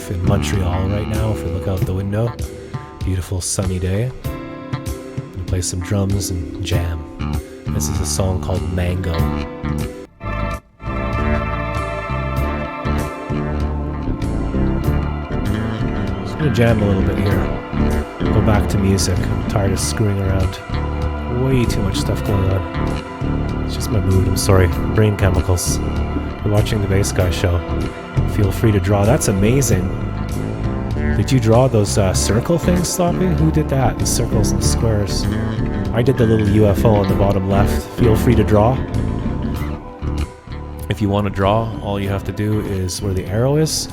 life in Montreal right now. If we look out the window, beautiful sunny day. I'm gonna play some drums and jam. This is a song called Mango. Just gonna jam a little bit here. Go back to music. I'm tired of screwing around. Way too much stuff going on. It's just my mood, I'm sorry. Brain chemicals. You're watching the Bass Guy show. Feel free to draw. That's amazing. Did you draw those circle things, Sloppy? Who did that? The circles and squares. I did the little UFO on the bottom left. Feel free to draw. If you want to draw, all you have to do is where the arrow is,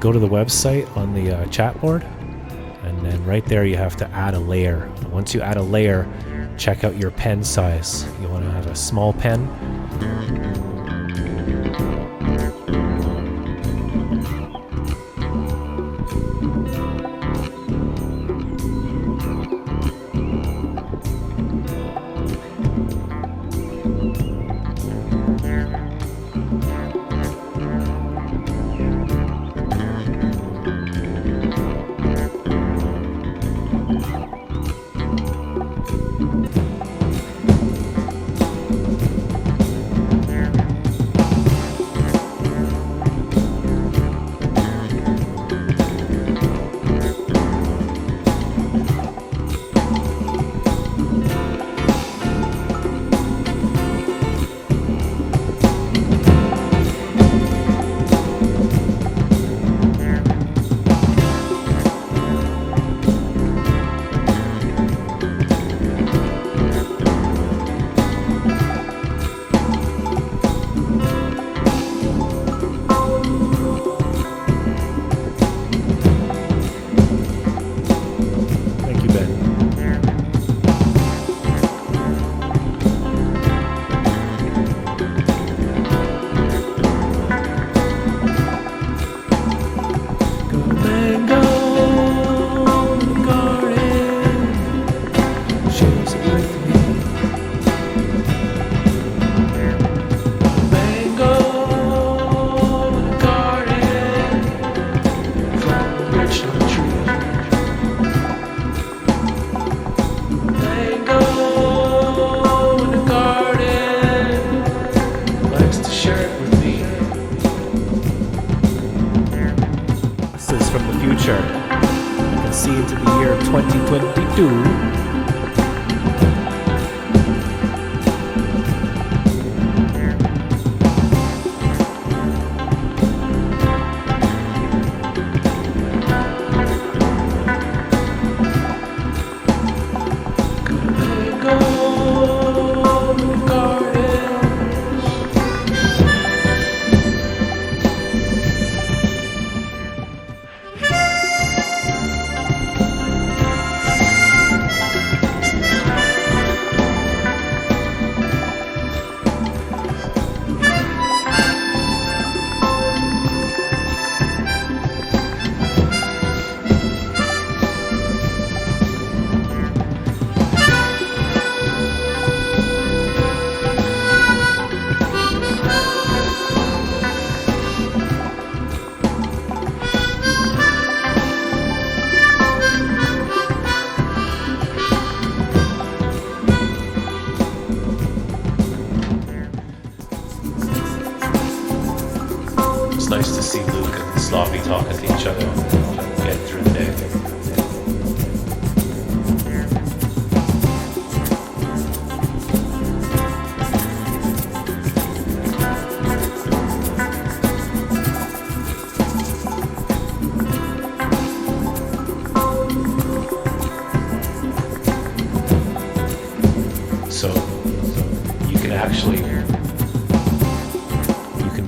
go to the website on the chat board, and then right there you have to add a layer. Once you add a layer, check out your pen size. You want to have a small pen.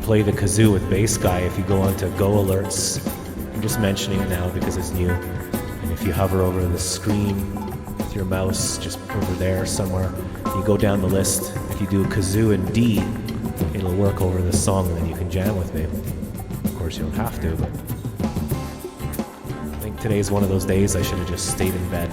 Play the kazoo with Bass Guy if you go onto Go Alerts. I'm just mentioning it now because it's new. And if you hover over the screen with your mouse, just over there somewhere, you go down the list. If you do kazoo and D, it'll work over the song, and then you can jam with me. Of course, you don't have to, but I think today's one of those days I should have just stayed in bed.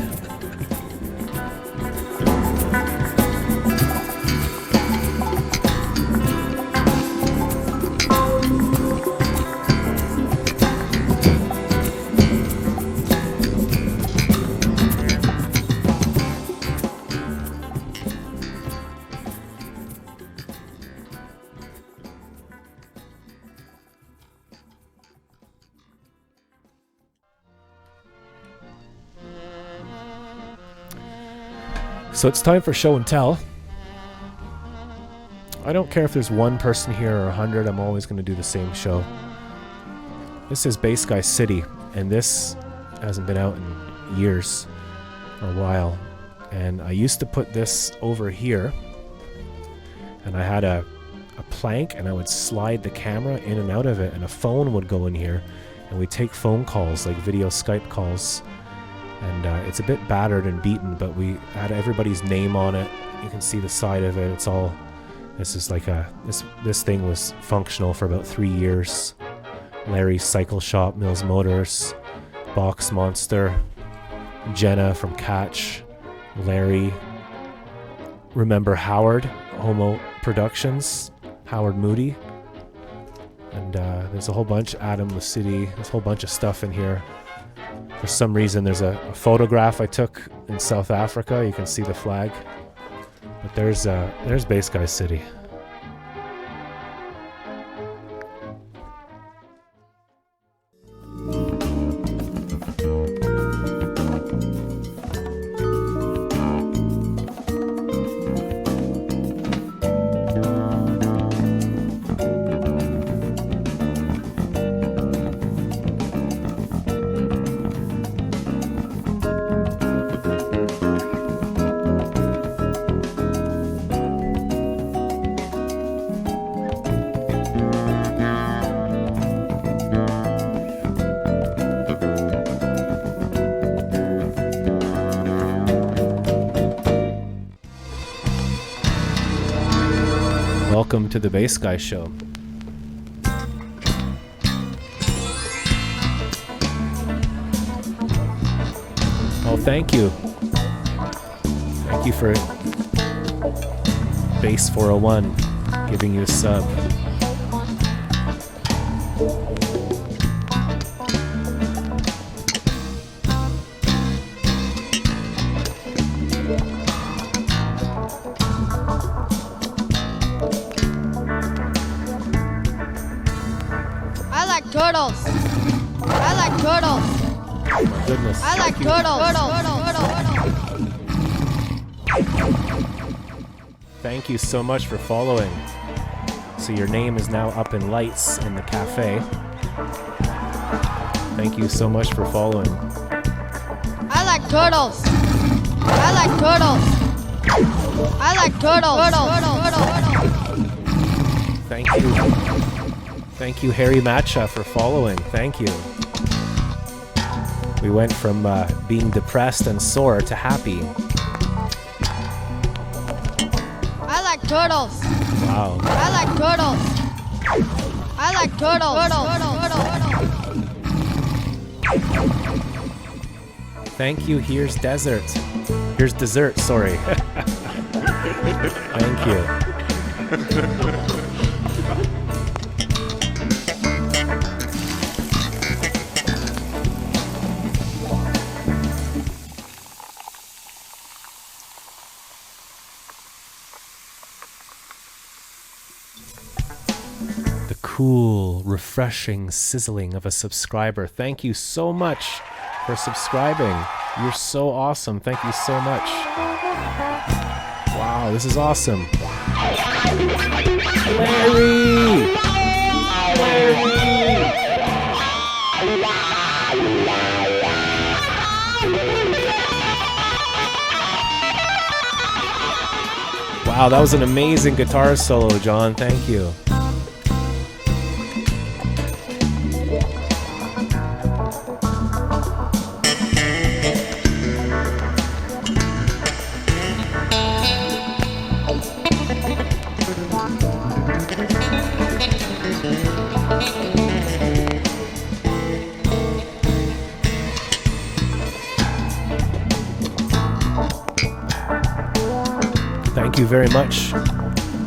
So it's time for show and tell. I don't care if there's one person here or 100, I'm always going to do the same show. This is Bass Guy City, and this hasn't been out in years or a while. And I used to put this over here, and I had a plank, and I would slide the camera in and out of it, and a phone would go in here, and we'd take phone calls, like video Skype calls. And it's a bit battered and beaten, but we had everybody's name on it. You can see the side of it. It's all, this is like this thing was functional for about 3 years. Larry's Cycle Shop, Mills Motors, Box Monster, Jenna from Catch, Larry, Remember Howard, Homo Productions, Howard Moody. And there's a whole bunch, Adam the City, there's a whole bunch of stuff in here. For some reason, there's a photograph I took in South Africa. You can see the flag. But there's Bass Guy City. Welcome to the Bass Guy Show. Oh, thank you. Thank you for Bass 401 giving you a sub. Turtles. I like turtles. Oh my goodness. I like turtles. Thank you so much for following. So your name is now up in lights in the cafe. Thank you so much for following. I like turtles. I like turtles. I like turtles. Thank you. Thank you, Harry Matcha, for following. Thank you. We went from being depressed and sore to happy. I like turtles. Wow. I like turtles. I like turtles. Thank you. Here's dessert. Here's dessert, sorry. Thank you. Cool, refreshing sizzling of a subscriber. Thank you so much for subscribing. You're so awesome. Thank you so much. Wow, this is awesome. Larry! Larry! Wow, that was an amazing guitar solo, John. Thank you. Thank you very much.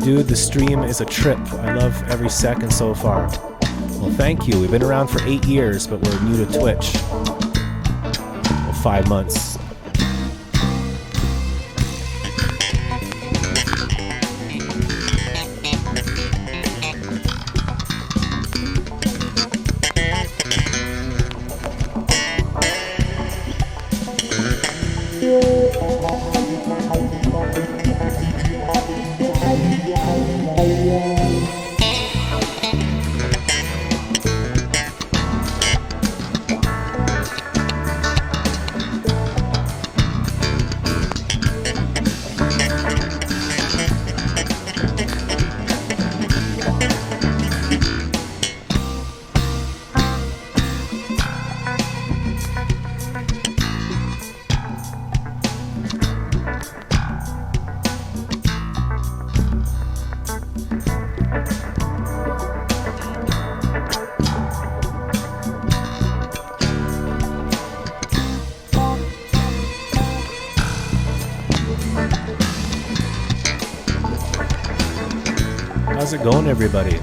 Dude, the stream is a trip. I love every second so far. Well, thank you. We've been around for 8 years, but we're new to Twitch. Well, 5 months. How's it going, everybody?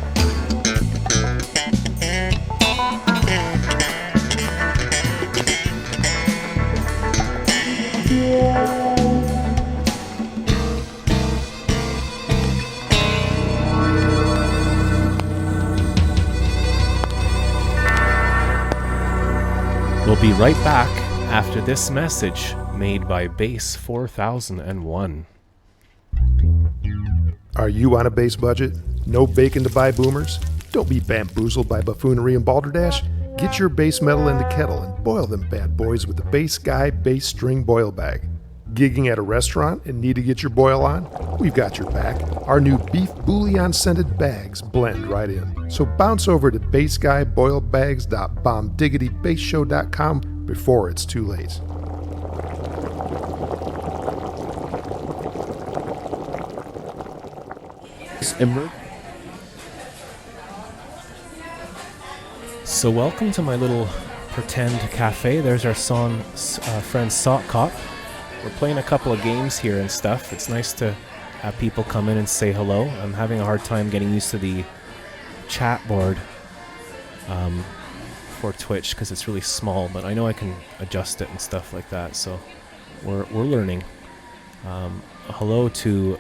We'll be right back after this message made by Base 4001. Are you on a base budget? No bacon to buy boomers? Don't be bamboozled by buffoonery and balderdash. Get your base metal in the kettle and boil them bad boys with the Base Guy Base String Boil Bag. Gigging at a restaurant and need to get your boil on? We've got your back. Our new beef bouillon scented bags blend right in. So bounce over to baseguyboilbags.bombdiggityBaseShow.com before it's too late. So welcome to my little pretend cafe. There's our friend Sock Cop. We're playing a couple of games here and stuff. It's nice to have people come in and say hello. I'm having a hard time getting used to the chat board for Twitch because it's really small, but I know I can adjust it and stuff like that, so we're learning. Hello to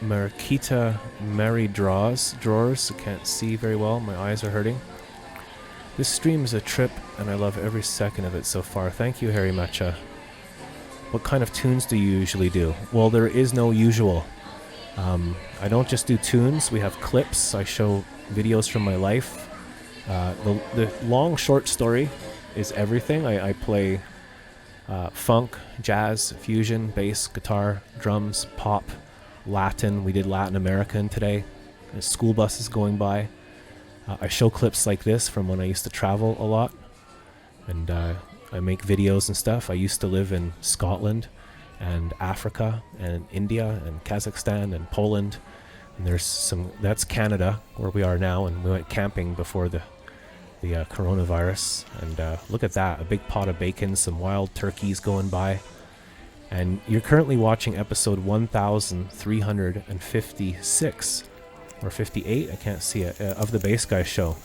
Marquita Mary Drawers. I can't see very well. My eyes are hurting. This stream is a trip, and I love every second of it so far. Thank you, Harry Matcha. What kind of tunes do you usually do? Well, there is no usual. I don't just do tunes. We have clips. I show videos from my life. The long short story is everything. I play funk, jazz, fusion, bass, guitar, drums, pop, Latin. We did Latin American today. There's school buses going by. I show clips like this from when I used to travel a lot, and I make videos and stuff. I used to live in Scotland and Africa and India and Kazakhstan and Poland, and that's Canada where we are now, and we went camping before the coronavirus, and look at that, a big pot of bacon, some wild turkeys going by. And you're currently watching episode 1356 or 58, I can't see it, of the Bass Guy Show.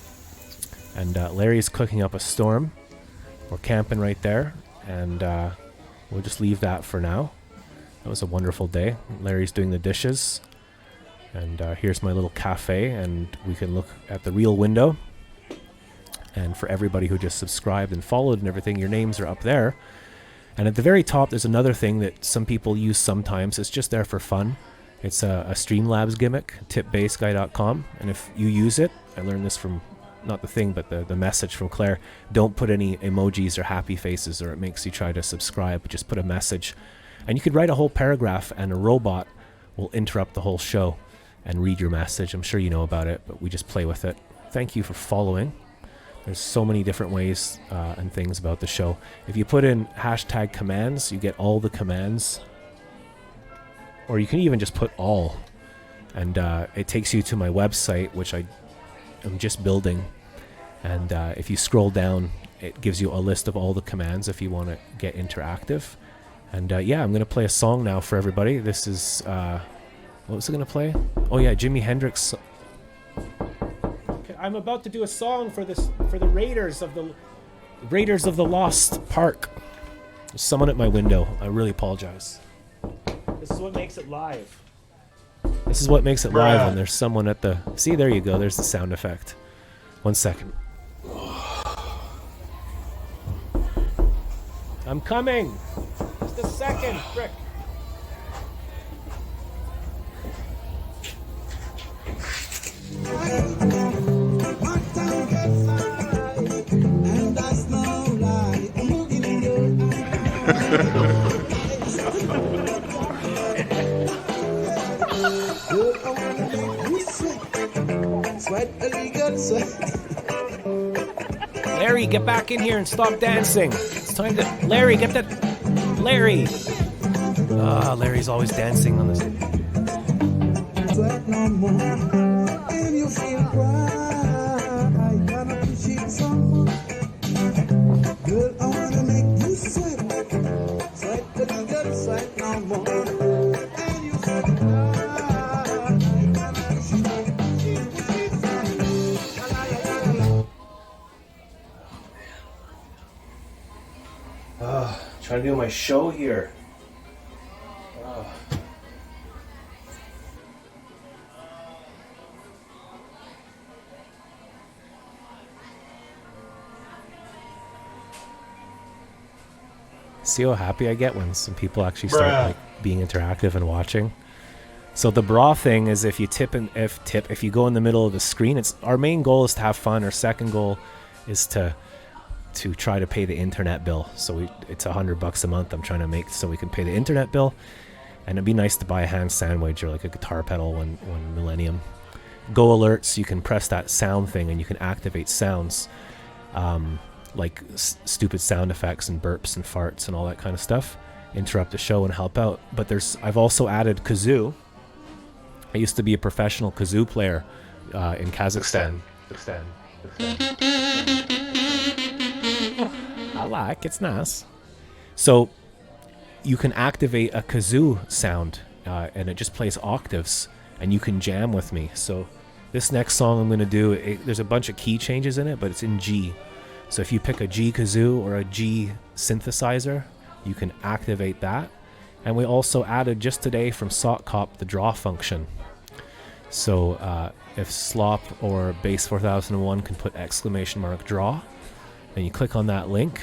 And Larry's cooking up a storm. We're camping right there, and we'll just leave that for now. That was a wonderful day. Larry's doing the dishes, and here's my little cafe, and we can look at the real window. And for everybody who just subscribed and followed and everything, your names are up there. And at the very top, there's another thing that some people use sometimes. It's just there for fun. It's a Streamlabs gimmick, tipbassguy.com. And if you use it, I learned this from, not the thing, but the message from Claire, don't put any emojis or happy faces or it makes you try to subscribe. Just put a message. And you could write a whole paragraph and a robot will interrupt the whole show and read your message. I'm sure you know about it, but we just play with it. Thank you for following. There's so many different ways and things about the show. If you put in hashtag commands, you get all the commands. Or you can even just put all. And it takes you to my website, which I am just building. And if you scroll down, it gives you a list of all the commands if you want to get interactive. And yeah, I'm going to play a song now for everybody. This is... what was it going to play? Oh yeah, Jimi Hendrix... I'm about to do a song for the Raiders of the Lost Park. There's someone at my window. I really apologize. This is what makes it live. This is what makes it live when there's someone at the... See, there you go. There's the sound effect. 1 second. I'm coming. Just a second, frick. Larry, get back in here and stop dancing. It's time to... Larry, get that... Larry! Larry's always dancing on this... Trying to do my show here. See how happy I get when some people actually start like being interactive and watching. So the bra thing is if you if you go in the middle of the screen, it's our main goal is to have fun. Our second goal is to try to pay the internet bill. So it's $100 a month I'm trying to make so we can pay the internet bill. And it'd be nice to buy a hand sandwich or like a guitar pedal when Millennium. Go alerts, you can press that sound thing and you can activate sounds. Like stupid sound effects and burps and farts and all that kind of stuff, interrupt the show and help out. But I've also added kazoo. I used to be a professional kazoo player in Kazakhstan. I like it's nice. So you can activate a kazoo sound and it just plays octaves and you can jam with me. So this next song I'm going to do, there's a bunch of key changes in it, but it's in G. So if you pick a G kazoo or a G synthesizer, you can activate that. And we also added just today from Sock Cop the draw function. So if Slop or Bass 4001 can put ! draw, then you click on that link,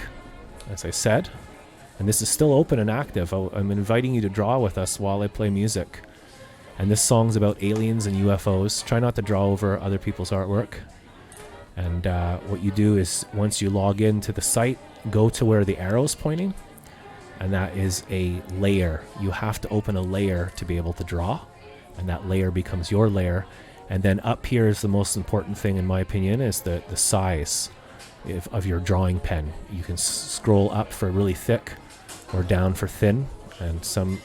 as I said. And this is still open and active. I'm inviting you to draw with us while I play music. And this song's about aliens and UFOs. Try not to draw over other people's artwork. And what you do is once you log into the site, go to where the arrow's pointing, and that is a layer. You have to open a layer to be able to draw, and that layer becomes your layer. And then up here is the most important thing, in my opinion, is the size of your drawing pen. You can scroll up for really thick or down for thin, and some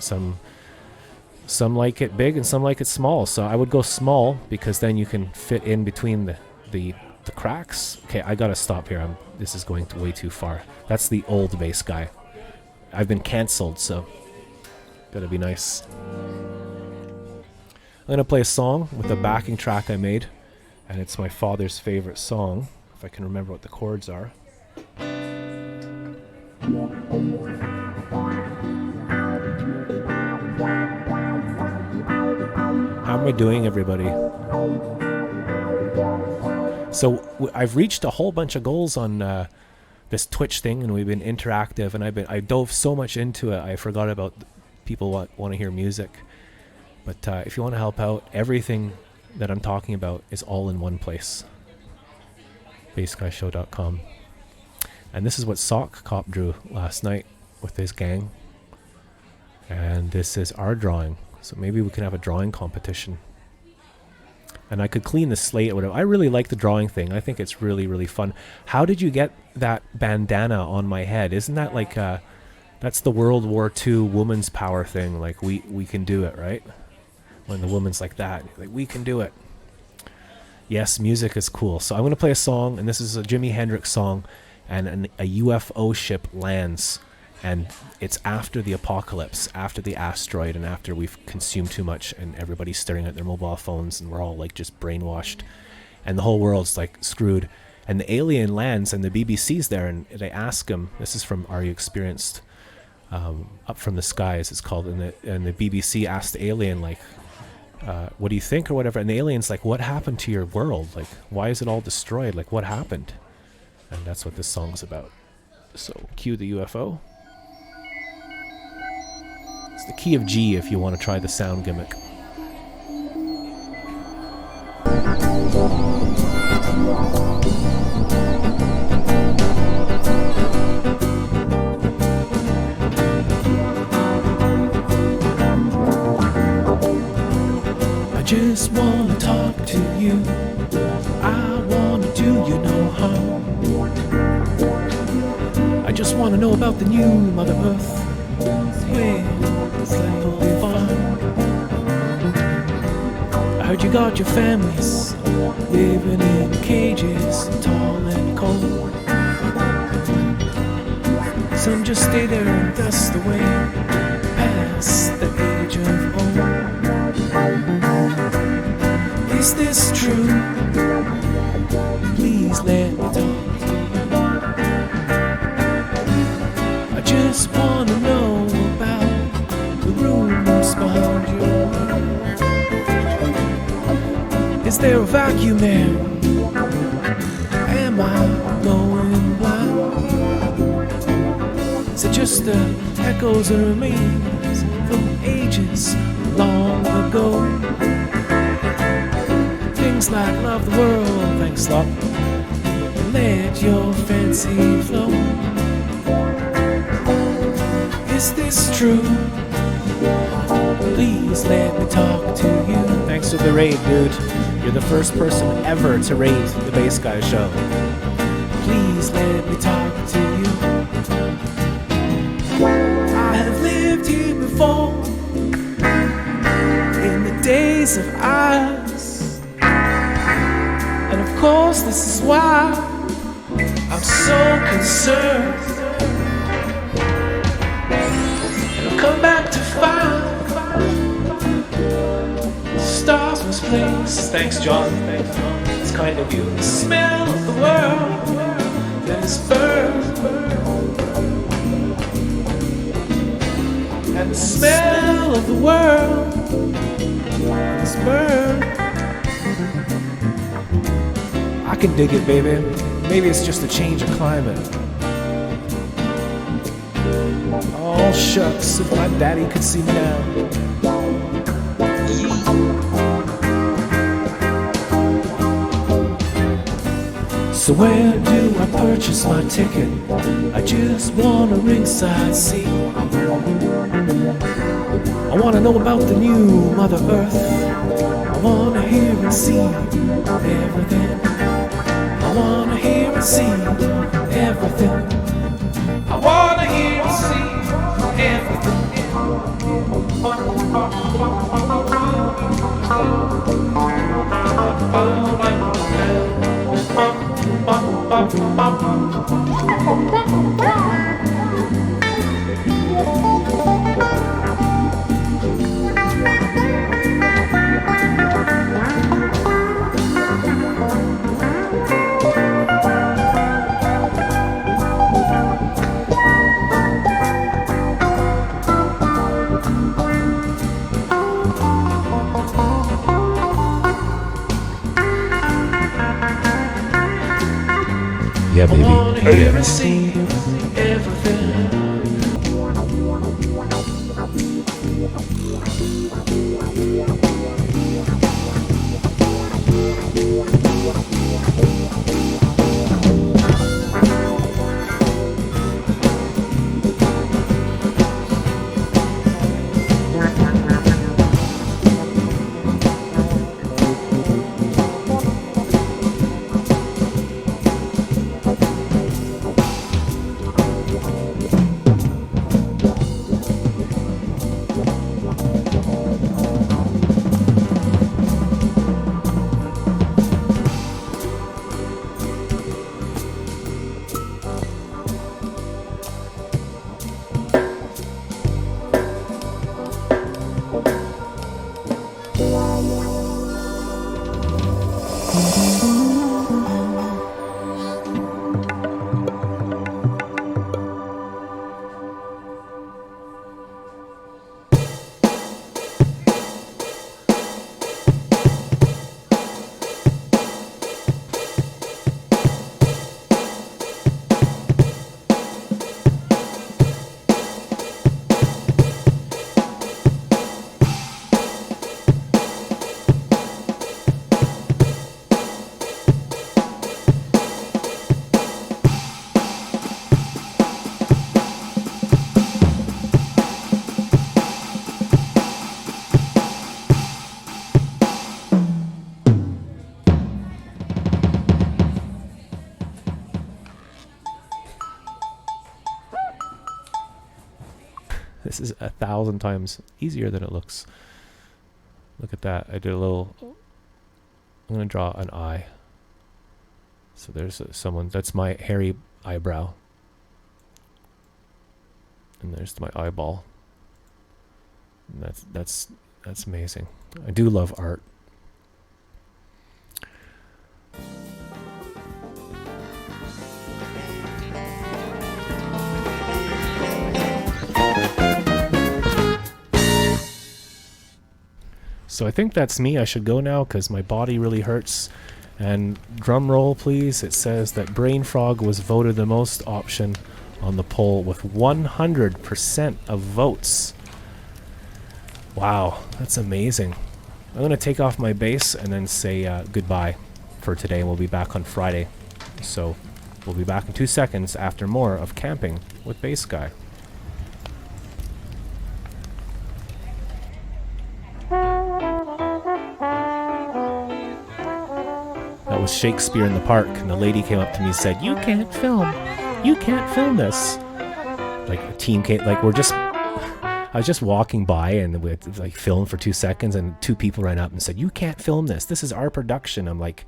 like it big and some like it small. So I would go small because then you can fit in between the cracks. Okay, I gotta stop here. This is going way too far. That's the old bass guy. I've been cancelled, so gotta be nice. I'm gonna play a song with a backing track I made, and it's my father's favorite song, if I can remember what the chords are. How am I doing, everybody? So I've reached a whole bunch of goals on this Twitch thing, and we've been interactive, and I dove so much into it I forgot about people want to hear music. But if you want to help out, everything that I'm talking about is all in one place. BassGuyShow.com. And this is what Sock Cop drew last night with his gang. And this is our drawing. So maybe we can have a drawing competition. And I could clean the slate or whatever. I really like the drawing thing. I think it's really, really fun. How did you get that bandana on my head? Isn't that like that's the World War II woman's power thing? Like we can do it, right? When the woman's like that, like we can do it. Yes, music is cool. So I'm going to play a song, and this is a Jimi Hendrix song, and a UFO ship lands. And it's after the apocalypse, after the asteroid, and after we've consumed too much and everybody's staring at their mobile phones and we're all like just brainwashed and the whole world's like screwed. And the alien lands and the BBC's there and they ask him, this is from Are You Experienced? Up from the Skies it's called, and the BBC asked the alien like, what do you think or whatever? And the alien's like, what happened to your world? Like, why is it all destroyed? Like, what happened? And that's what this song's about. So cue the UFO. It's the key of G if you want to try the sound gimmick. I just want to talk to you. I want to do you no harm. I just want to know about the new Mother Earth. I heard you got your families living in cages, tall and cold. Some just stay there and dust away past the age of old. Is this true? Please let me talk to you. I just want there a vacuum there? Am I going blind? Is it just the echoes and remains from ages long ago? Things like love the world, thanks love, and let your fancy flow. Is this true? Please let me talk to you. Thanks for the raid, dude. You're the first person ever to raid the Bass Guy show. Please let me talk to you. I have lived here before, in the days of ice, and of course this is why I'm so concerned. And I'll come back to find stars misplaced. Thanks, John. It's kind of you. The smell of the world that is burned, and the smell of the world that is burned. I can dig it, baby. Maybe it's just a change of climate. Oh, shucks, if my daddy could see me now. So where do I purchase my ticket? I just want a ringside seat. I want to know about the new Mother Earth. I want to hear and see everything. I want to hear and see everything. I want to hear and see everything. Yeah, baby. I wanna hear and see everything. This is 1,000 times easier than it looks. Look at that. I did a little... I'm going to draw an eye. So there's someone... That's my hairy eyebrow. And there's my eyeball. And that's amazing. I do love art. So I think that's me. I should go now because my body really hurts. And drum roll, please. It says that Brain Frog was voted the most option on the poll with 100% of votes. Wow, that's amazing. I'm going to take off my bass and then say goodbye for today. We'll be back on Friday. So we'll be back in 2 seconds after more of Camping with Bass Guy. That was Shakespeare in the Park, and the lady came up to me and said, "You can't film this." Like a team came, like I was just walking by and we had, like, filmed for 2 seconds, and 2 people ran up and said, "You can't film this. This is our production." I'm like,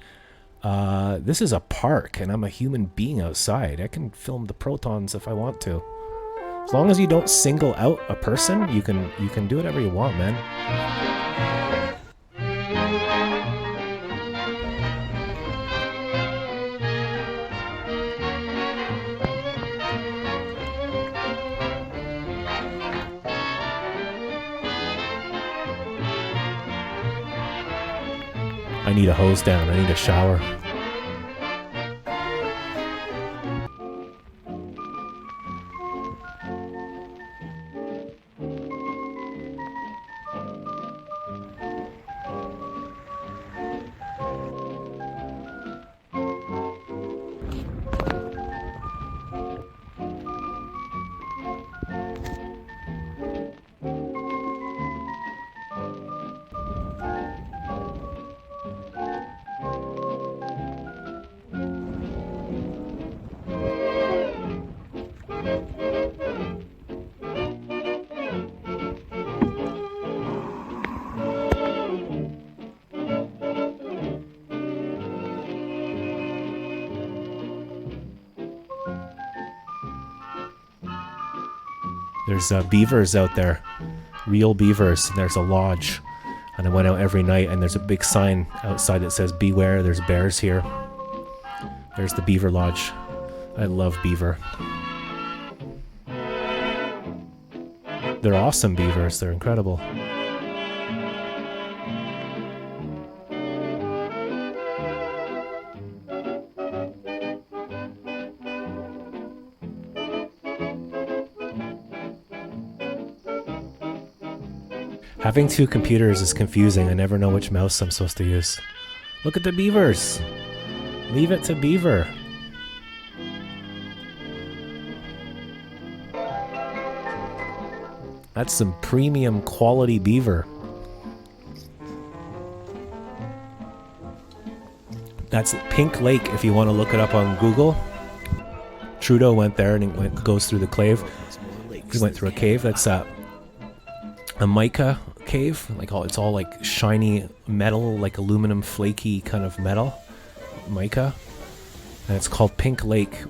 this is a park, and I'm a human being outside. I can film the protons if I want to. As long as you don't single out a person, you can do whatever you want, man. I need a hose down. I need a shower. There's beavers out there, real beavers. There's a lodge, and I went out every night, and there's a big sign outside that says "Beware, there's bears here." There's the beaver lodge. I love beaver. They're awesome beavers. They're incredible. Having 2 computers is confusing. I never know which mouse I'm supposed to use. Look at the beavers. Leave it to Beaver. That's some premium quality beaver. That's Pink Lake if you want to look it up on Google. Trudeau went there and he goes through the cave. He went through a cave. That's a mica cave. Like it's all like shiny metal, like aluminum flaky kind of metal. Mica. And it's called Pink Lake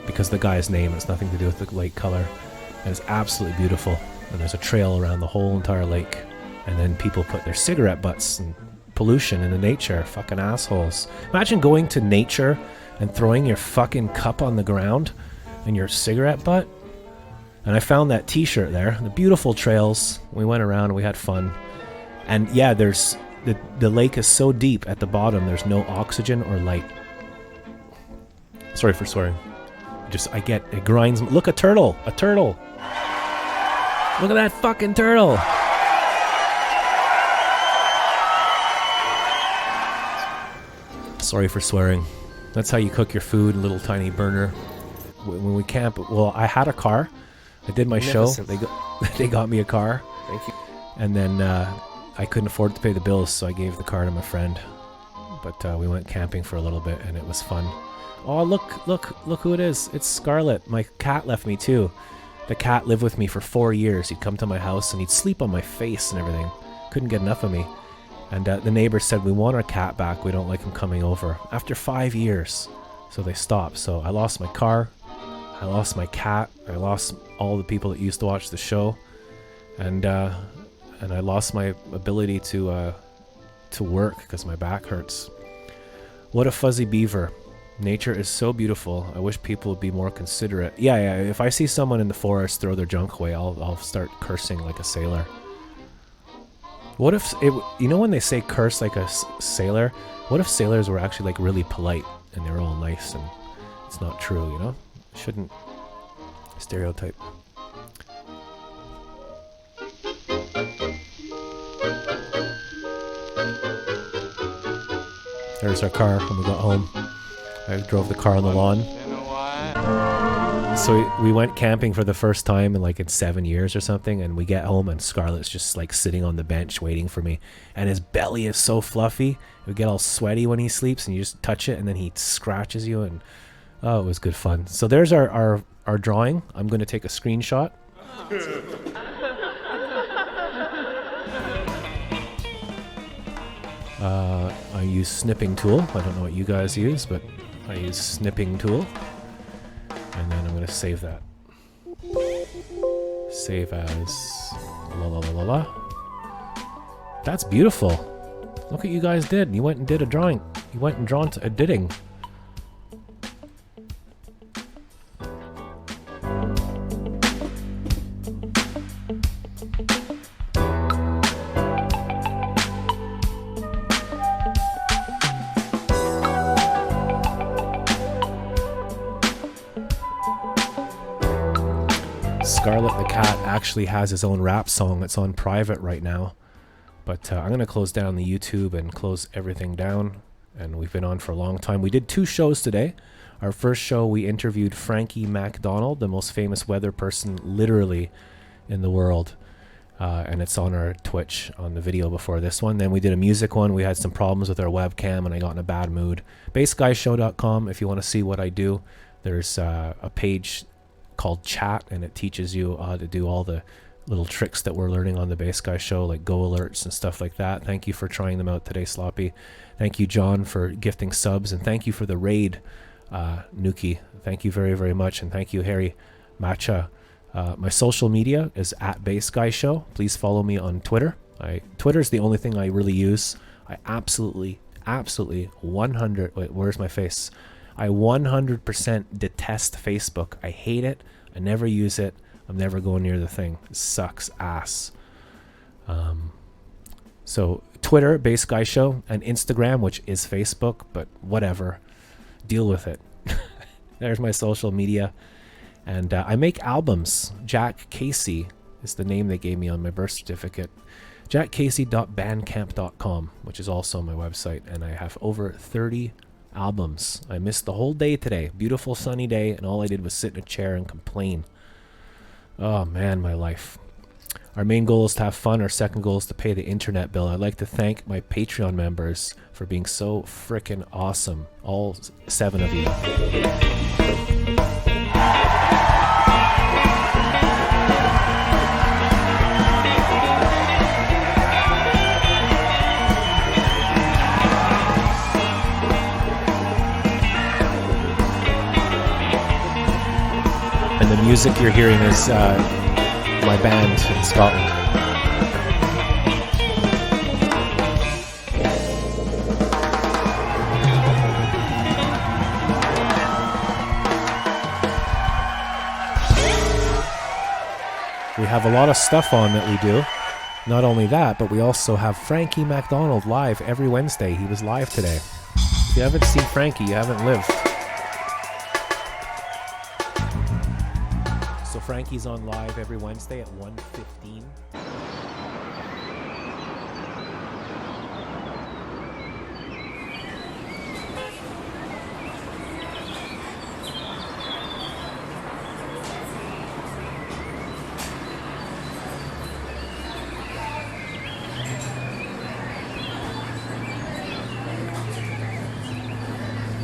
because the guy's name has nothing to do with the lake color. And it's absolutely beautiful. And there's a trail around the whole entire lake. And then people put their cigarette butts and pollution into nature. Fucking assholes. Imagine going to nature and throwing your fucking cup on the ground and your cigarette butt. And I found that t-shirt there. The beautiful trails. We went around and we had fun. And yeah, there's the lake is so deep at the bottom there's no oxygen or light. Sorry for swearing. It grinds. Look, a turtle. A turtle. Look at that fucking turtle. Sorry for swearing. That's how you cook your food, little tiny burner. When we camp, well, I had a car. I did my show. They got me a car. Thank you. And then I couldn't afford to pay the bills, so I gave the car to my friend. But we went camping for a little bit, and it was fun. Oh, look who it is. It's Scarlet. My cat left me too. The cat lived with me for 4 years. He'd come to my house and he'd sleep on my face and everything. Couldn't get enough of me. And the neighbors said, "We want our cat back. We don't like him coming over." After 5 years. So they stopped. So I lost my car. I lost my cat. I lost all the people that used to watch the show. And I lost my ability to work because my back hurts. What a fuzzy beaver. Nature is so beautiful. I wish people would be more considerate. Yeah. If I see someone in the forest throw their junk away, I'll start cursing like a sailor. What if when they say curse like a sailor, what if sailors were actually like really polite and they were all nice and it's not true, you know? Shouldn't stereotype. There's our car when we got home. I drove the car on the lawn. So we went camping for the first time in 7 years or something, and we get home and Scarlett's just like sitting on the bench waiting for me, and his belly is so fluffy. We get all sweaty when he sleeps, and you just touch it and then he scratches you, and oh, it was good fun. So there's our drawing. I'm going to take a screenshot. I use snipping tool. I don't know what you guys use, but I use snipping tool. And then I'm going to save that. Save as la la la la la. That's beautiful. Look what you guys did. You went and did a drawing. You went and drawn a didding. Scarlett the cat actually has his own rap song. It's on private right now. But I'm going to close down the YouTube and close everything down. And we've been on for a long time. We did 2 shows today. Our first show, we interviewed Frankie MacDonald, the most famous weather person literally in the world. And it's on our Twitch on the video before this one. Then we did a music one. We had some problems with our webcam and I got in a bad mood. BassGuyShow.com if you want to see what I do. There's a page called Chat, and it teaches you how to do all the little tricks that we're learning on the Bass Guy Show, like go alerts and stuff like that. Thank you for trying them out today, Sloppy. Thank you, John, for gifting subs, and thank you for the raid, Nuki. Thank you very, very much, and thank you, Harry Matcha. My social media is at Bass Guy Show. Please follow me on Twitter. Twitter's the only thing I really use. I absolutely 100. Wait, where's my face? I 100% detest Facebook. I hate it. I never use it. I'm never going near the thing. It sucks ass. So Twitter, Bass Guy Show, and Instagram, which is Facebook, but whatever. Deal with it. There's my social media. And I make albums. Jack Casey is the name they gave me on my birth certificate. jackcasey.bandcamp.com, which is also my website. And I have over 30 albums. I missed the whole day today. Beautiful sunny day, and all I did was sit in a chair and complain. Oh man, my life. Our main goal is to have fun. Our second goal is to pay the internet bill. I'd like to thank my Patreon members for being so frickin' awesome. All 7 of you. And the music you're hearing is my band in Scotland. We have a lot of stuff on that we do. Not only that, but we also have Frankie MacDonald live every Wednesday. He was live today. If you haven't seen Frankie, you haven't lived. So Frankie's on live every Wednesday at 1:15.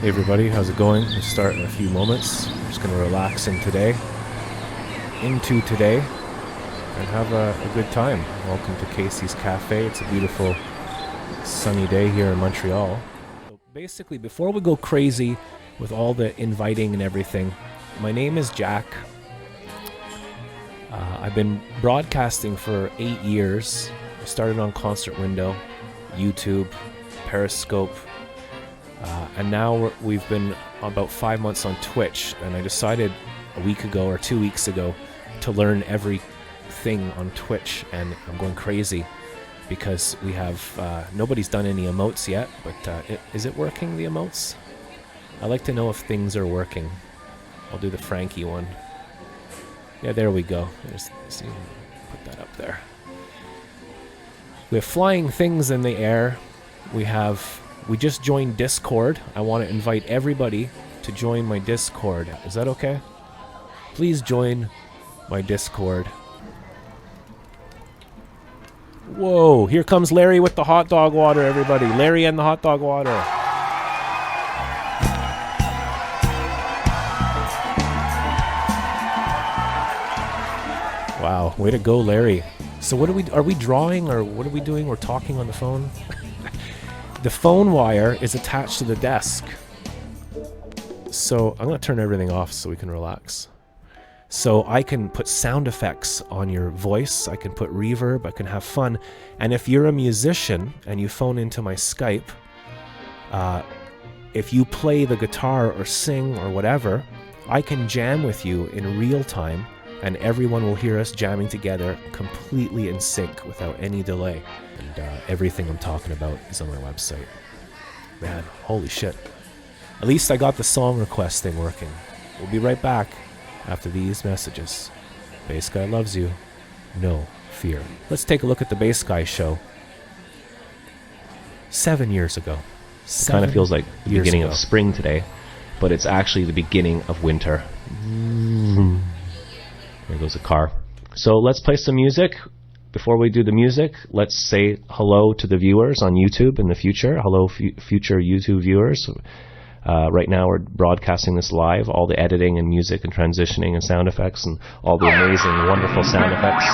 Hey everybody, how's it going? We'll start in a few moments. I'm just going to relax into today and have a good time. Welcome to Casey's Cafe. It's a beautiful sunny day here in Montreal. So basically, before we go crazy with all the inviting and everything, my name is Jack. I've been broadcasting for 8 years. I started on Concert Window, YouTube, Periscope, and now we've been about 5 months on Twitch, and I decided a week ago or 2 weeks ago to learn everything on Twitch, and I'm going crazy. because we have nobody's done any emotes yet, but is it working, the emotes? I like to know if things are working. I'll do the Frankie one. Yeah, there we go. See, put that up there. We have flying things in the air. We just joined Discord. I want to invite everybody to join my Discord. Is that okay? Please join my Discord. Whoa, here comes Larry with the hot dog water, everybody. Larry and the hot dog water. Wow, way to go, Larry. So what are we drawing, or what are we doing? We're talking on the phone? The phone wire is attached to the desk. So I'm going to turn everything off so we can relax. So I can put sound effects on your voice, I can put reverb, I can have fun. And if you're a musician and you phone into my Skype, if you play the guitar or sing or whatever, I can jam with you in real time, and everyone will hear us jamming together completely in sync without any delay. And everything I'm talking about is on my website. Man, holy shit. At least I got the song request thing working. We'll be right back after these messages. Bass Guy loves you. No fear. Let's take a look at the Bass Guy show. 7 years ago. It kind of feels like the beginning of spring today, but it's actually the beginning of winter. There goes a car. So let's play some music. Before we do the music, let's say hello to the viewers on YouTube in the future. Hello, future YouTube viewers. Right now we're broadcasting this live. All the editing and music and transitioning and sound effects and all the amazing, wonderful sound effects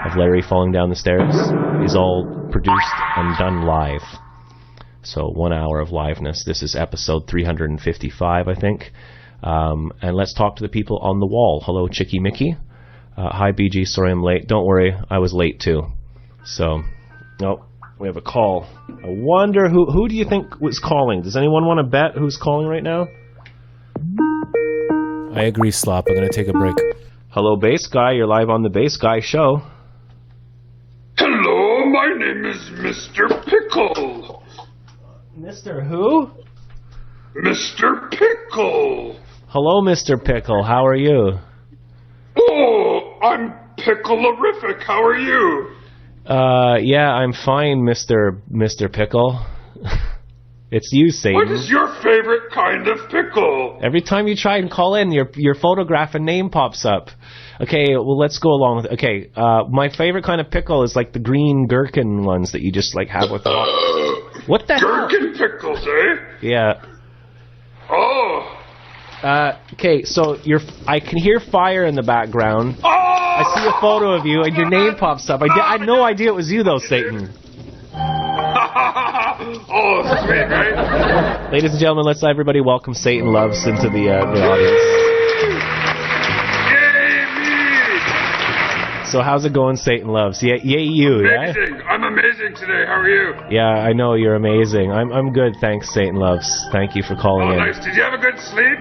of Larry falling down the stairs is all produced and done live. So 1 hour of liveness. This is episode 355, I think. And let's talk to the people on the wall. Hello, Chicky Mickey. Hi, BG. Sorry I'm late. Don't worry, I was late too. So, oh, we have a call. I wonder who do you think was calling? Does anyone want to bet who's calling right now? I agree, Slop. I'm going to take a break. Hello, Bass Guy. You're live on the Bass Guy show. Hello, my name is Mr. Pickle. Mr. who? Mr. Pickle. Hello, Mr. Pickle. How are you? Oh, I'm Pickle-erific. How are you? Yeah, I'm fine, Mr. Pickle. It's you, Satan. What is your favorite kind of pickle? Every time you try and call in, your photograph and name pops up. Okay, well, let's go along with it. Okay, my favorite kind of pickle is like the green gherkin ones that you just like have with the what the gherkin hell? Pickles, eh? Yeah. Oh. Okay, so I can hear fire in the background. Oh! I see a photo of you, and your name pops up. I had no idea it was you, though, Satan. Oh, sweet, right? Ladies and gentlemen, let's everybody welcome Satan Loves into the audience. Yay, me! So how's it going, Satan Loves? Yeah, yay you, amazing. Yeah? I'm amazing today. How are you? Yeah, I know you're amazing. I'm good, thanks, Satan Loves. Thank you for calling in. Oh, nice. Did you have a good sleep?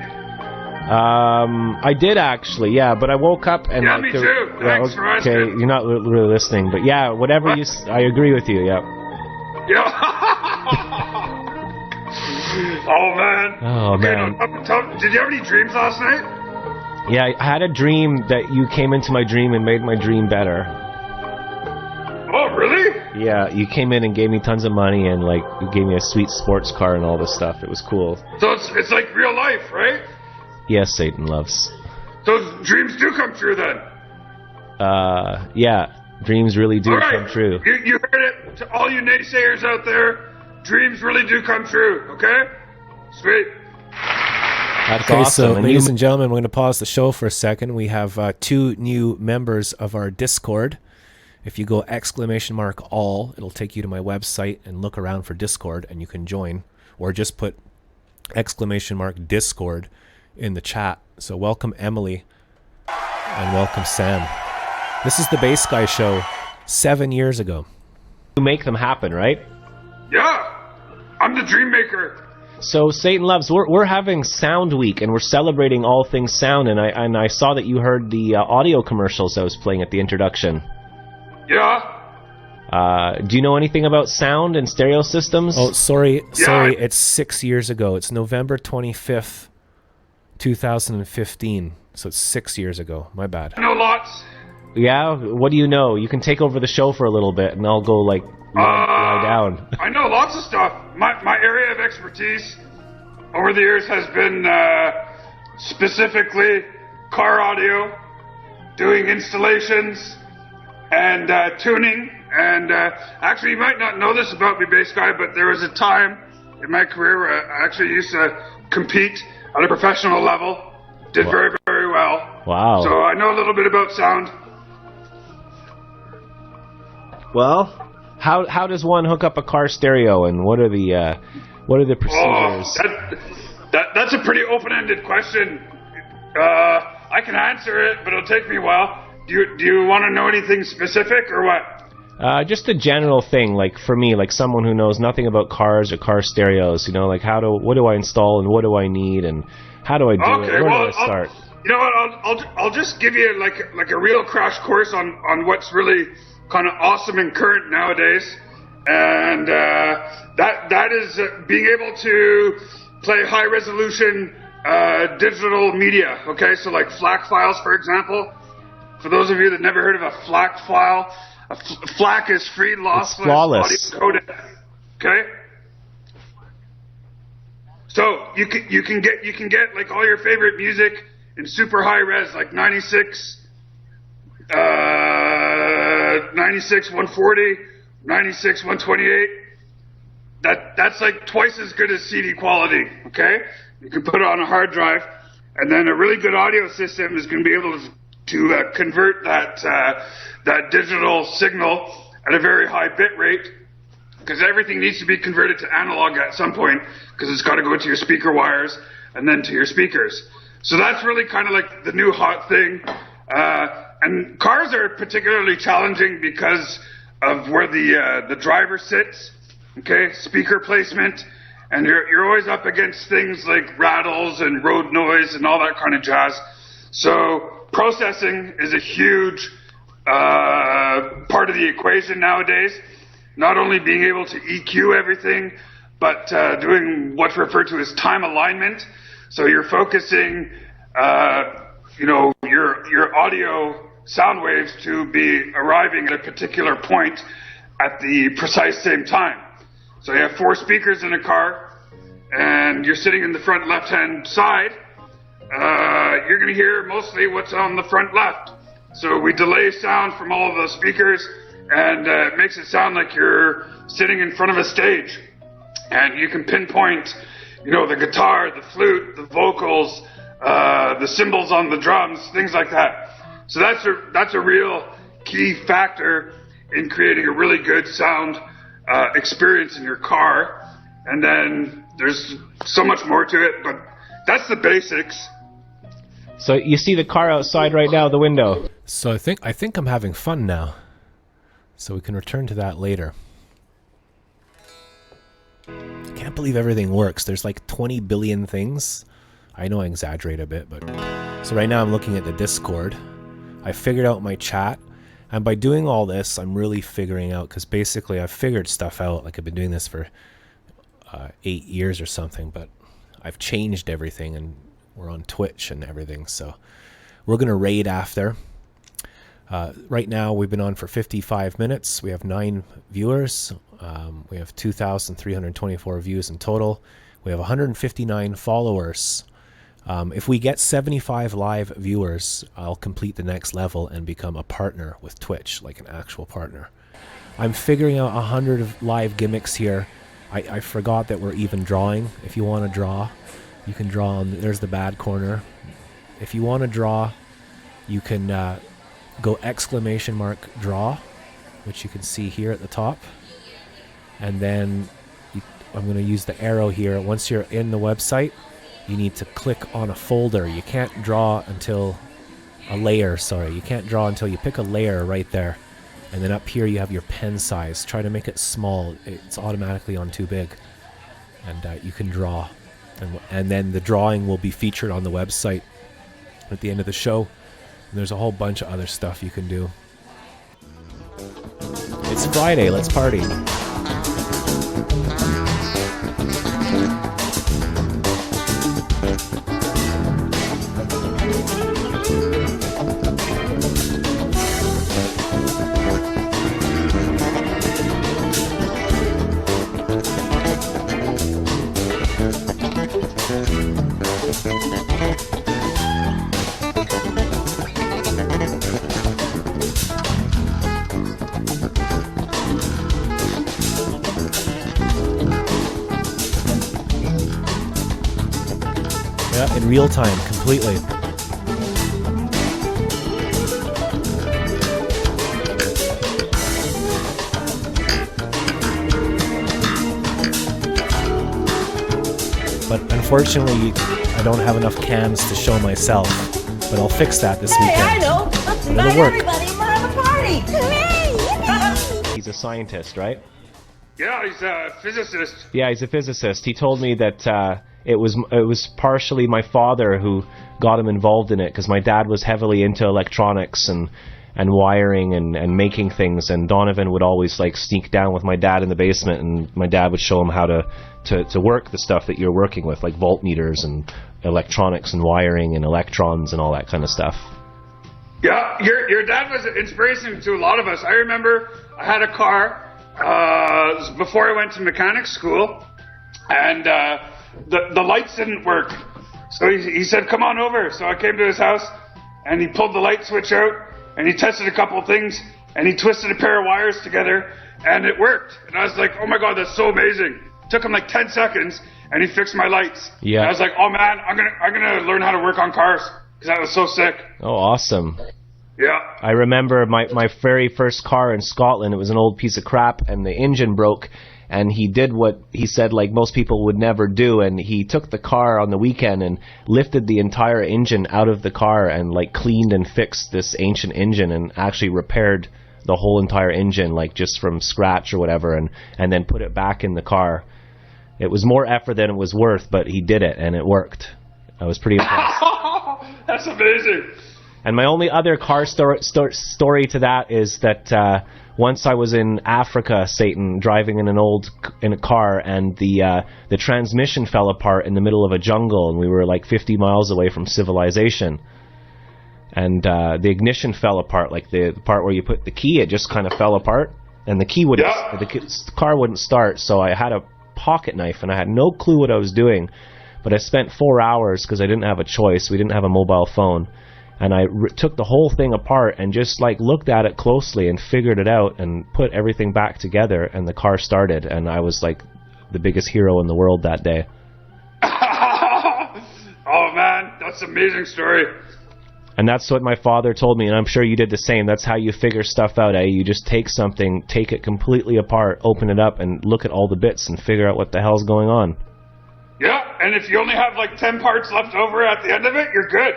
I did actually, yeah, but I woke up and... Yeah, me too. Thanks for asking. Okay, you're not really listening, but yeah, whatever what? I agree with you, yeah. Yeah. Oh, man. Oh, okay, man. No, did you have any dreams last night? Yeah, I had a dream that you came into my dream and made my dream better. Oh, really? Yeah, you came in and gave me tons of money and, like, you gave me a sweet sports car and all this stuff. It was cool. So it's like real life, right? Yes, Satan Loves. Those dreams do come true then? Yeah, dreams really do come true. You heard it, to all you naysayers out there, dreams really do come true, okay? Sweet. That's okay, awesome. So ladies and gentlemen, we're going to pause the show for a second. We have 2 new members of our Discord. If you go !all, it'll take you to my website and look around for Discord, and you can join. Or just put !Discord in the chat. So welcome Emily and welcome Sam. This is the Bass Guy show 7 years ago. You make them happen, right? Yeah, I'm the dream maker. So Satan Loves, we're having Sound Week and we're celebrating all things sound, and I saw that you heard the audio commercials I was playing at the introduction. Yeah. Do you know anything about sound and stereo systems? Oh, sorry, it's 6 years ago. It's November 25th, 2015. So it's 6 years ago. My bad. I know lots. Yeah? What do you know? You can take over the show for a little bit, and I'll go, like, lie down. I know lots of stuff. My area of expertise over the years has been specifically car audio, doing installations, and tuning. And actually, you might not know this about me, Bass Guy, but there was a time in my career where I actually used to compete at a professional level. Did very, very well. Wow. So I know a little bit about sound. Well, how does one hook up a car stereo, and what are the procedures? That's a pretty open-ended question. I can answer it, but it'll take me a while. Do you want to know anything specific or what? Just a general thing, like for me, like someone who knows nothing about cars or car stereos, like what do I install and what do I need and how do I do it? Where do I start? You know what? I'll just give you like a real crash course on what's really kind of awesome and current nowadays, and that is being able to play high resolution digital media. Okay, so like FLAC files, for example. For those of you that never heard of a FLAC file. FLAC is free lossless audio codec. Okay, so you can get like all your favorite music in super high res, like 96 140, 96 128. That's like twice as good as CD quality. Okay, you can put it on a hard drive, and then a really good audio system is going to be able to convert that digital signal at a very high bit rate, because everything needs to be converted to analog at some point, because it's got to go to your speaker wires and then to your speakers. So that's really kind of like the new hot thing. And cars are particularly challenging because of where the driver sits, okay, speaker placement, and you're always up against things like rattles and road noise and all that kind of jazz. So processing is a huge part of the equation nowadays. Not only being able to EQ everything, but doing what's referred to as time alignment. So you're focusing, your audio sound waves to be arriving at a particular point at the precise same time. So you have 4 speakers in a car, and you're sitting in the front left-hand side. You're going to hear mostly what's on the front left. So we delay sound from all of those speakers, and it makes it sound like you're sitting in front of a stage. And you can pinpoint, the guitar, the flute, the vocals, the cymbals on the drums, things like that. So that's a real key factor in creating a really good sound experience in your car. And then there's so much more to it, but that's the basics. So you see the car outside right now, the window. So I think I'm having fun now. So we can return to that later. I can't believe everything works. There's like 20 billion things. I know I exaggerate a bit, but... So right now I'm looking at the Discord. I figured out my chat. And by doing all this, I'm really figuring out... Because basically I've figured stuff out. Like I've been doing this for 8 years or something. But I've changed everything and we're on Twitch and everything. So we're going to raid after. Right now we've been on for 55 minutes. We have 9 viewers. We have 2,324 views in total. We have 159 followers. If we get 75 live viewers, I'll complete the next level and become a partner with Twitch, like an actual partner. I'm figuring out 100 of live gimmicks here. I forgot that we're even drawing. If you want to draw, you can draw on... There's the bad corner. If you want to draw, you can go !draw, which you can see here at the top. And then I'm going to use the arrow here. Once you're in the website, you need to click on a folder. You can't draw until a layer, you can't draw until you pick a layer right there. And then up here you have your pen size. Try to make it small. It's automatically on too big. And you can draw. And then the drawing will be featured on the website at the end of the show. And there's a whole bunch of other stuff you can do. It's Friday, let's party. Yeah, in real time, completely. But unfortunately, I don't have enough cans to show myself. But I'll fix that this weekend. Hey, I know. Let's It'll invite work. everybody and we'll have a party. Hooray! He's a scientist, right? Yeah, he's a physicist. Yeah, he's a physicist. He told me that it was partially my father who got him involved in it, because my dad was heavily into electronics and wiring and making things, and Donovan would always like sneak down with my dad in the basement, and my dad would show him how to work the stuff that you're working with, like voltmeters and electronics and wiring and electrons and all that kind of stuff. Yeah, your dad was an inspiration to a lot of us. I remember I had a car before I went to mechanics school, and the lights didn't work. So he said, come on over. So I came to his house, and he pulled the light switch out, and he tested a couple of things, and he twisted a pair of wires together, and it worked. And I was like, oh my God, that's so amazing. It took him like 10 seconds, and he fixed my lights. Yeah. And I was like, oh man, I'm gonna learn how to work on cars, because that was so sick. Oh, awesome. Yeah. I remember my very first car in Scotland. It was an old piece of crap, and the engine broke, and he did what he said like most people would never do, and he took the car on the weekend and lifted the entire engine out of the car and like cleaned and fixed this ancient engine and actually repaired the whole entire engine, like just from scratch or whatever, and then put it back in the car. It was more effort than it was worth, but he did it, and it worked. I was pretty impressed. That's amazing. And my only other car story to that is that once I was in Africa, Satan, driving in a car, and the transmission fell apart in the middle of a jungle, and we were like 50 miles away from civilization. And the ignition fell apart, like the part where you put the key, it just kind of fell apart, and the key wouldn't, the car wouldn't start. So I had a pocket knife, and I had no clue what I was doing. But I spent 4 hours because I didn't have a choice. We didn't have a mobile phone. And I took the whole thing apart and just like looked at it closely and figured it out and put everything back together, and the car started, and I was like the biggest hero in the world that day. Oh man, that's an amazing story. And that's what my father told me, and I'm sure you did the same. That's how you figure stuff out, eh? You just take something, take it completely apart, open it up, and look at all the bits and figure out what the hell's going on. Yeah, and if you only have like 10 parts left over at the end of it, you're good.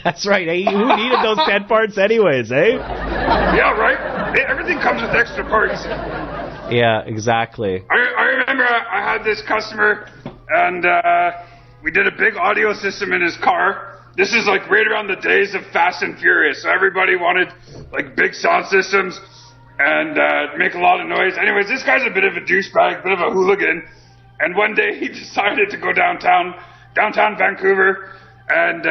That's right, eh? Who needed those 10 parts anyways, eh? Yeah, right? Everything comes with extra parts. Yeah, exactly. I remember I had this customer, and we did a big audio system in his car. This is like right around the days of Fast and Furious, so everybody wanted like big sound systems and make a lot of noise. Anyways, this guy's a bit of a douchebag, bit of a hooligan, and one day he decided to go downtown Vancouver, and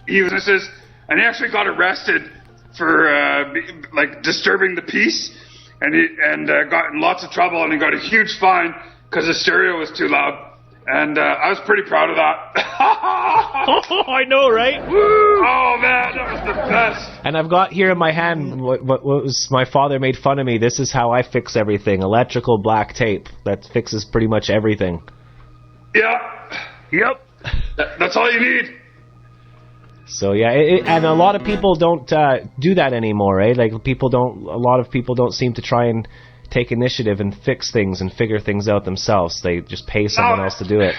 he actually got arrested for like disturbing the peace, and got in lots of trouble, and he got a huge fine because the stereo was too loud. And I was pretty proud of that. Oh, I know, right? Woo! Oh man, that was the best. And I've got here in my hand what was my father made fun of me. This is how I fix everything: electrical black tape that fixes pretty much everything. Yeah. Yep. That's all you need. So yeah, and a lot of people don't do that anymore, eh? Like a lot of people don't seem to try and take initiative and fix things and figure things out themselves. They just pay someone else to do it.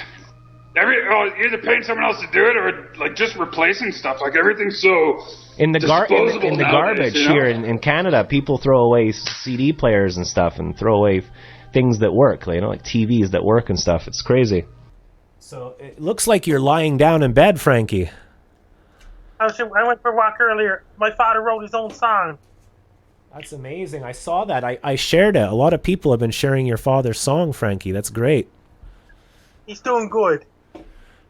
Either paying someone else to do it or like just replacing stuff. Like everything's so in the disposable garbage, you know? Here in Canada, people throw away CD players and stuff, and throw away things that work. You know, like TVs that work and stuff. It's crazy. So it looks like you're lying down in bed, Frankie. I went for a walk earlier. My father wrote his own song. That's amazing. I saw that. I shared it. A lot of people have been sharing your father's song, Frankie. That's great. He's doing good.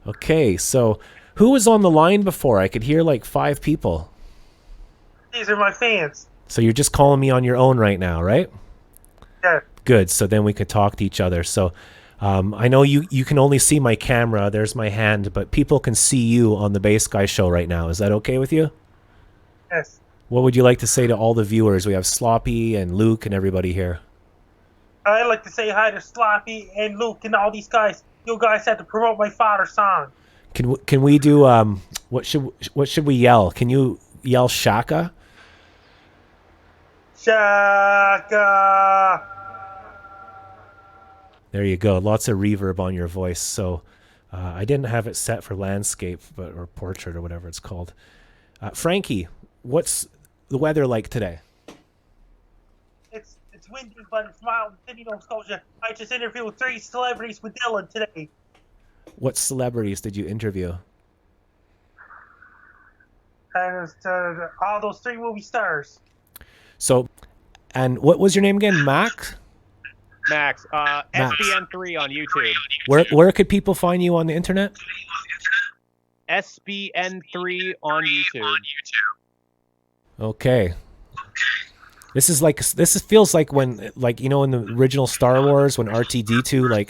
Okay, so who was on the line before? I could hear like 5 people. These are my fans. So you're just calling me on your own right now, right? Yeah. Good. So then we could talk to each other. So I know you can only see my camera. There's my hand, but people can see you on the Bass Guy Show right now. Is that okay with you? Yes. What would you like to say to all the viewers? We have Sloppy and Luke and everybody here. I'd like to say hi to Sloppy and Luke and all these guys. You guys have to promote my father's song. Can we do what should we yell? Can you yell Shaka? Shaka. There you go. Lots of reverb on your voice. So I didn't have it set for landscape, or portrait or whatever it's called. Frankie, what's the weather like today? It's windy, but it's mild in Sydney, Nova Scotia. I just interviewed 3 celebrities with Dylan today. What celebrities did you interview? And all those 3 movie stars. So, and what was your name again? Max? Max. SBN3 on YouTube. Where could people find you on the internet? SBN3 on YouTube. Okay. This feels like when, like, you know, in the original Star Wars when R2-D2 like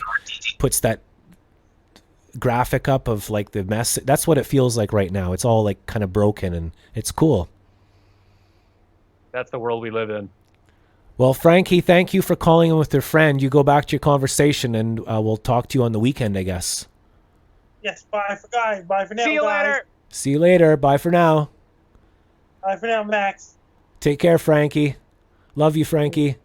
puts that graphic up of like the mess. That's what it feels like right now. It's all like kind of broken and it's cool. That's the world we live in. Well, Frankie, thank you for calling in with your friend. You go back to your conversation and we'll talk to you on the weekend, I guess. Yes, bye for guys. Bye for now, See you guys. later. See you later. Bye for now. Bye for now, Max. Take care, Frankie. Love you, Frankie.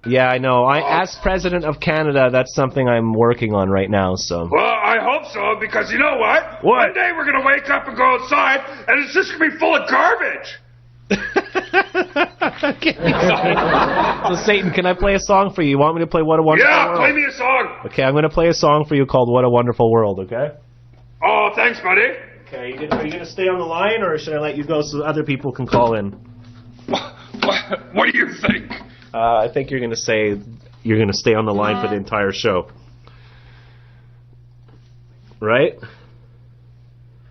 Yeah, I know. As president of Canada, that's something I'm working on right now. So. Well, I hope so, because you know what? One day we're going to wake up and go outside, and it's just going to be full of garbage. So, Satan, can I play a song for you? You want me to play What a Wonderful World? Yeah, play me a song. Okay, I'm going to play a song for you called What a Wonderful World, okay? Oh, thanks, buddy. Okay, are you going to stay on the line, or should I let you go so other people can call in? What do you think? I think you're going to say you're going to stay on the line for the entire show. Right?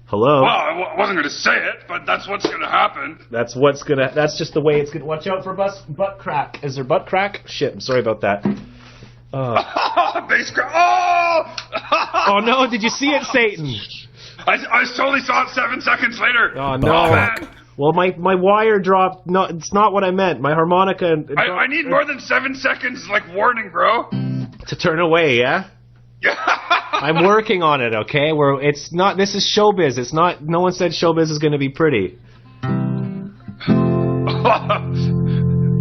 Hello? Well, I wasn't going to say it, but that's what's going to happen. That's just the way it's going to... Watch out for butt crack. Is there butt crack? Shit, I'm sorry about that. Bass crack. Oh! Oh, no, did you see it, Satan? I totally saw it 7 seconds later. Oh, no. Man. Well, my wire dropped. No, it's not what I meant. My harmonica... I need more than 7 seconds, like, warning, bro. To turn away, yeah? Yeah. I'm working on it, okay? It's not... This is showbiz. It's not... No one said showbiz is going to be pretty.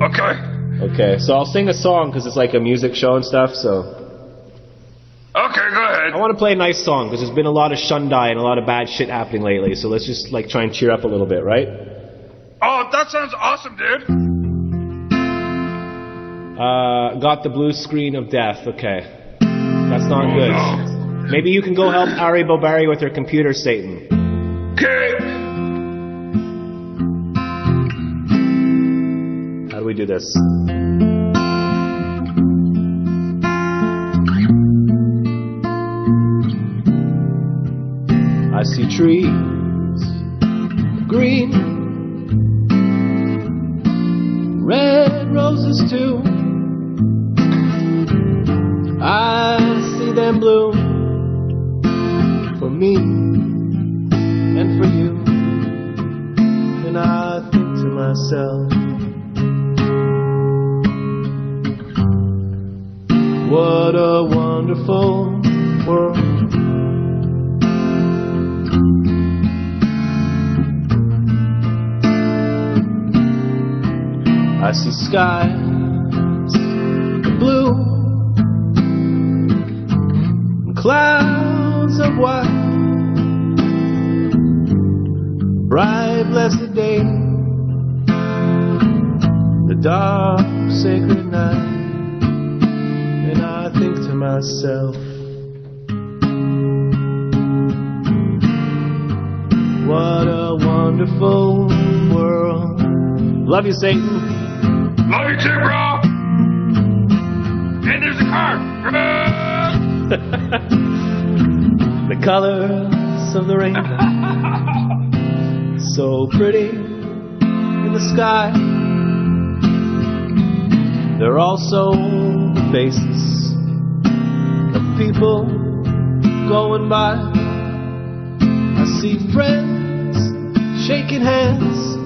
Okay. Okay, so I'll sing a song because it's like a music show and stuff, so... Okay, go ahead. I want to play a nice song because there's been a lot of shundai and a lot of bad shit happening lately, so let's just like try and cheer up a little bit, right? Oh, that sounds awesome, dude. Got the blue screen of death, okay. That's not good. No. Maybe you can go help Ari Bobari with her computer, Satan. Okay. How do we do this? I see trees green, red roses too. I see them bloom for me and for you. And I think to myself, what a wonderful world. I see skies blue and clouds of white, bright blessed day, the dark sacred night, and I think to myself, what a wonderful world. Love you, Satan. Love you too, bro. And there's a car. The colors of the rainbow, so pretty in the sky. They're also the faces of people going by. I see friends shaking hands,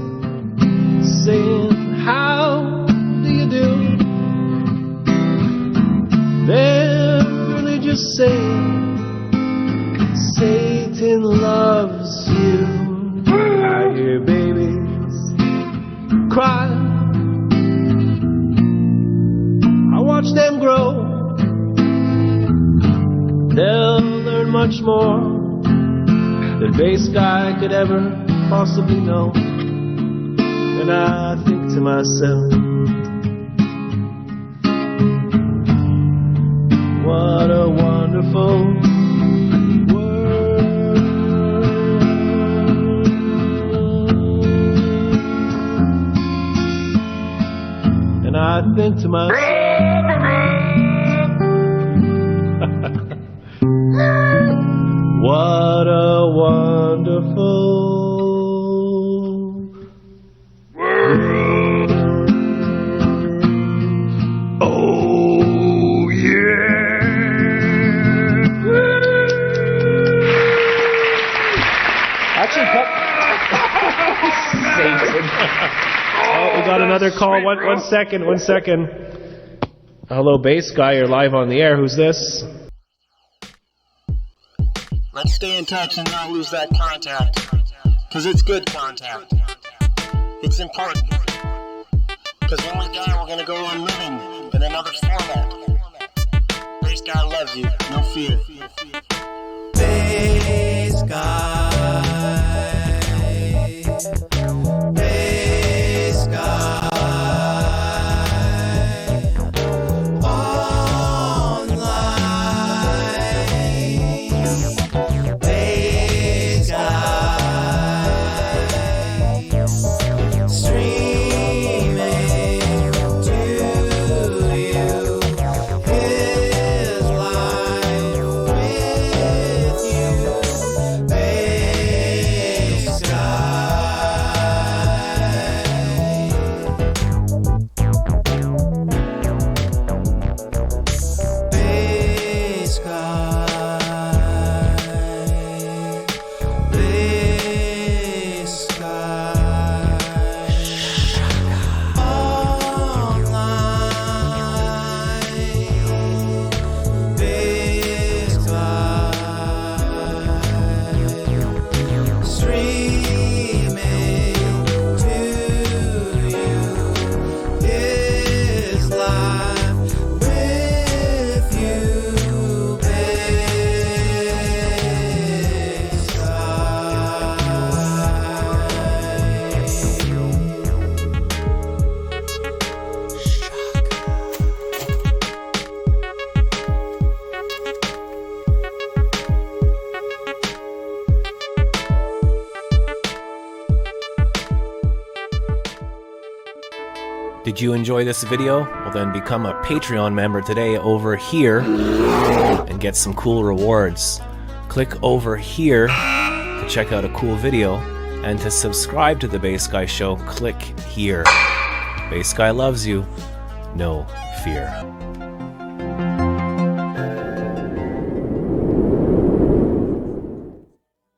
saying, how do you do? They're really just saying, Satan loves you. I hear babies cry. I watch them grow. They'll learn much more than bass guy could ever possibly know. And I think to myself, what a wonderful world. And I think to myself, what a wonderful World. Oh, yeah. actually, Satan. Oh, we got another call. One second. Hello, bass guy. You're live on the air. Who's this? Let's stay in touch and not lose that contact. Because it's good contact. It's important. Because when we die, we're going to go on living in another format. Bass guy loves you. No fear. Bass guy. Bass guy. Did you enjoy this video? Well then become a Patreon member today over here and get some cool rewards. Click over here to check out a cool video, and to subscribe to the Bass Guy Show, click here. Bass Guy loves you. No fear.